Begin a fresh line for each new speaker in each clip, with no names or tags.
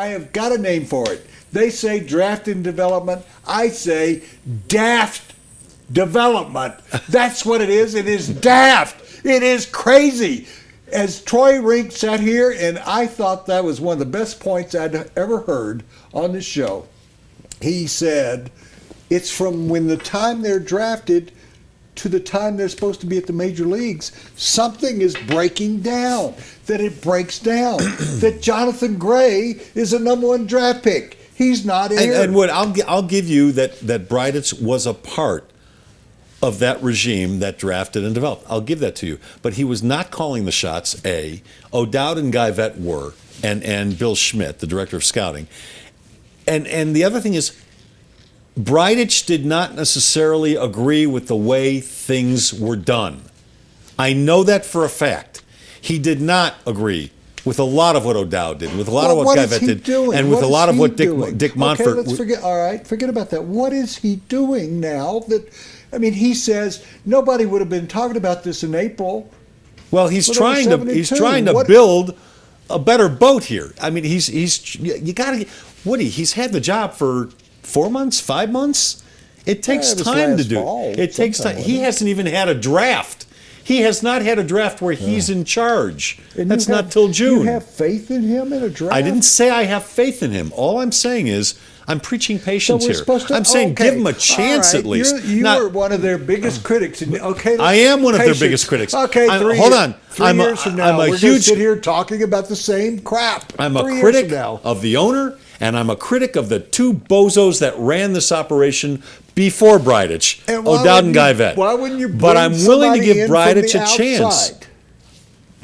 I have got a name for it. They say draft and development. I say daft development. That's what it is. It is daft. It is crazy. As Troy Rink sat here, and I thought that was one of the best points I'd ever heard on this show. He said, it's from when the time they're drafted to the time they're supposed to be at the major leagues, something is breaking down. That it breaks down. That Jonathan Gray is a number 1 draft pick. He's not here.
And what I'll give you that Bridich was a part of that regime that drafted and developed. I'll give that to you. But he was not calling the shots, A. O'Dowd and Guy Vett were, and Bill Schmidt, the director of scouting. And the other thing is, Bridich did not necessarily agree with the way things were done. I know that for a fact. He did not agree with a lot of what O'Dowd did, with a lot of what Guy Vett did, and with a lot of what Dick Monfort.
Okay, let's forget. All right, forget about that. What is he doing now? He says nobody would have been talking about this in April.
Well, he's trying to build a better boat here. I mean, you got to Woody. He's had the job for 4 months, 5 months. It takes time to do. It takes time. He hasn't even had a draft. He has not had a draft where he's in charge. And that's not till June.
You have faith in him in a draft?
I didn't say I have faith in him. All I'm saying is I'm preaching patience here. I'm saying give him a chance at least.
You were one of their biggest critics.
I am one of their biggest critics.
Okay,
hold on.
3 years from now, we're going to sit here talking about the same crap.
I'm a critic of the owner, and I'm a critic of the 2 bozos that ran this operation before Bridich, O'Dowd and Guy Vett.
Why wouldn't you bring
But I'm willing to give Bridich a chance.
Outside?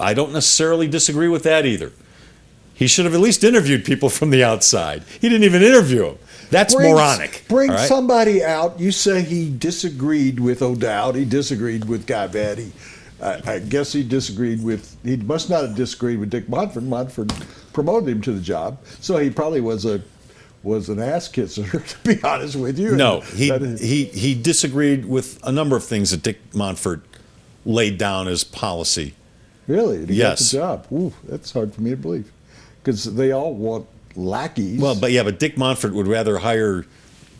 I don't necessarily disagree with that either. He should have at least interviewed people from the outside. He didn't even interview them. That's moronic.
Bring somebody out. You say he disagreed with O'Dowd. He disagreed with Guy Vett. I guess he must not have disagreed with Dick Monfort. Monfort promoted him to the job. So he probably was an ass kisser, to be honest with you.
No, he disagreed with a number of things that Dick Monfort laid down as policy.
Really? He
got
the job. Ooh, that's hard for me to believe. Because they all want lackeys.
Well, but Dick Monfort would rather hire,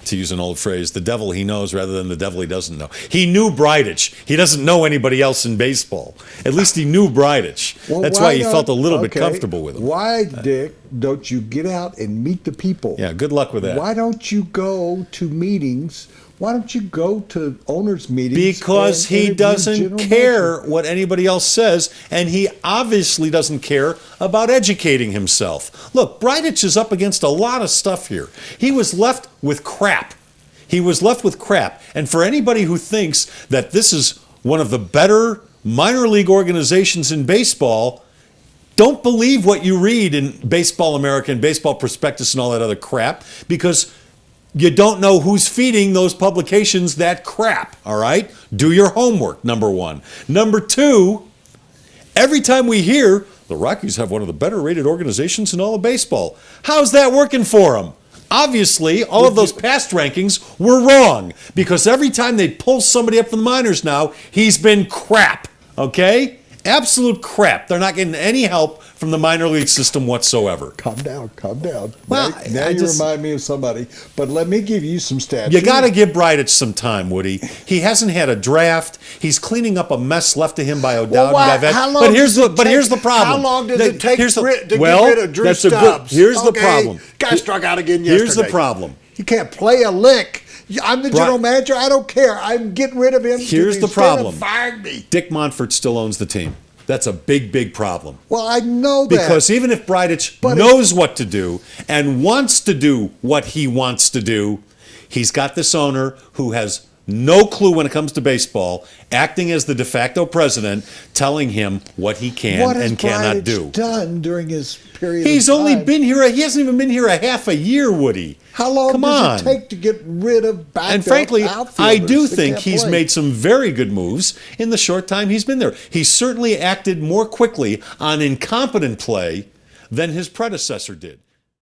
to use an old phrase, the devil he knows rather than the devil he doesn't know. He knew Bridich. He doesn't know anybody else in baseball. At least he knew Bridich.
Well,
that's why he felt a little bit comfortable with him.
Why, Dick, don't you get out and meet the people?
Yeah, good luck with that.
Why don't you go to meetings? Why don't you go to owners' meetings?
Because he doesn't care what anybody else says, and he obviously doesn't care about educating himself. Look, Bridich is up against a lot of stuff here. He was left with crap. And for anybody who thinks that this is one of the better minor league organizations in baseball, don't believe what you read in Baseball America and Baseball Prospectus and all that other crap, because you don't know who's feeding those publications that crap, all right? Do your homework, number 1. Number 2, every time we hear the Rockies have one of the better rated organizations in all of baseball, how's that working for them? Obviously, all of those past rankings were wrong, because every time they pull somebody up from the minors now, he's been crap, okay? Absolute crap. They're not getting any help from the minor league system whatsoever.
Calm down.
Well,
now you remind me of somebody. But let me give you some stats.
You got to give Bridich some time, Woody. He hasn't had a draft. He's cleaning up a mess left to him by O'Dowd and Guy Vett. But here's the problem.
How long does it take to get rid of Drew Stubbs?
Here's the problem.
Guy struck out again yesterday.
Here's the problem.
He can't play a lick. I'm the general manager. I don't care. I'm getting rid of him.
Here's the problem.
Fired me.
Dick Monfort still owns the team. That's a big, big problem.
Well, I know that.
Because even if Bridich knows what to do and wants to do what he wants to do, he's got this owner who has no clue when it comes to baseball, acting as the de facto president, telling him what he can and cannot do.
What has Bridich done during his period
He's
of time?
only been here, he hasn't even been here a half a year, Woody.
How long does it take to get rid of backup
And frankly, I do
outfielders that
think
can't
he's
play?
made some very good moves in the short time he's been there. He's certainly acted more quickly on incompetent play than his predecessor did.